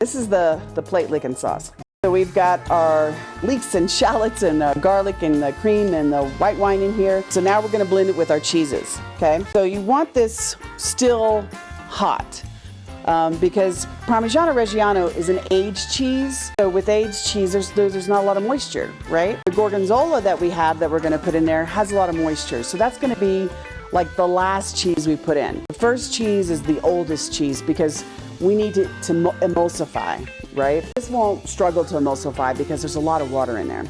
This is the plate-lickin sauce. So we've got our leeks and shallots and garlic and cream and the white wine in here. So now we're going to blend it with our cheeses, okay? So you want this still hot because Parmigiano Reggiano is an aged cheese. So with aged cheese, there's not a lot of moisture, right? The Gorgonzola that we have that we're going to put in there has a lot of moisture. So that's going to be like the last cheese we put in. The first cheese is the oldest cheese because we need it to emulsify, right? This won't struggle to emulsify because there's a lot of water in there.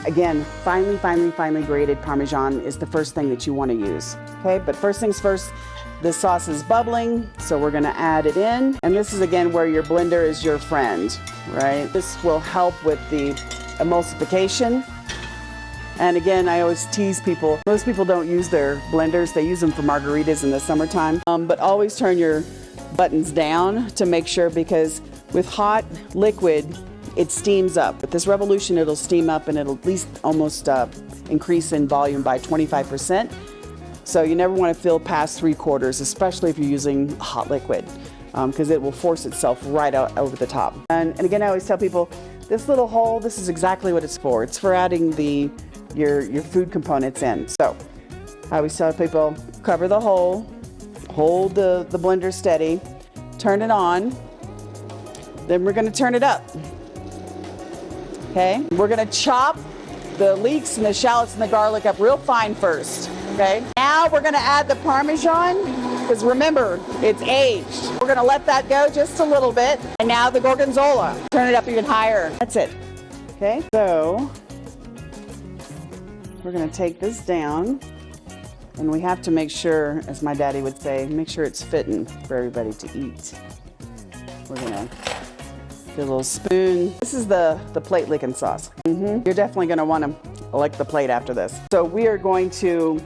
Again, finely grated Parmesan is the first thing that you want to use, okay? But first things first, the sauce is bubbling, so we're gonna add it in. And this is again where your blender is your friend, right? This will help with the emulsification. And again, I always tease people, most people don't use their blenders, they use them for margaritas in the summertime. But always turn your buttons down to make sure, because with hot liquid, it steams up. With this Revolution, it'll steam up and it'll at least almost increase in volume by 25%. So you never want to fill past 3/4, especially if you're using hot liquid, because it will force itself right out over the top. And again, I always tell people, this little hole, this is exactly what it's for. It's for adding your food components in. So I always tell people, cover the hole, hold the blender steady, turn it on, then we're going to turn it up. Okay, we're going to chop the leeks and the shallots and the garlic up real fine first. Okay, now we're going to add the Parmesan, because remember, it's aged. We're going to let that go just a little bit. And now the Gorgonzola. Turn it up even higher. That's it. Okay, so we're going to take this down. And we have to make sure, as my daddy would say, make sure it's fitting for everybody to eat. We're going to get a little spoon. This is the plate-lickin sauce. You're definitely going to want to lick the plate after this. So we are going to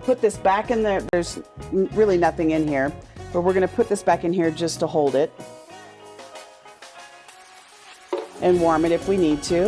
put this back in there. There's really nothing in here, but we're going to put this back in here just to hold it and warm it if we need to.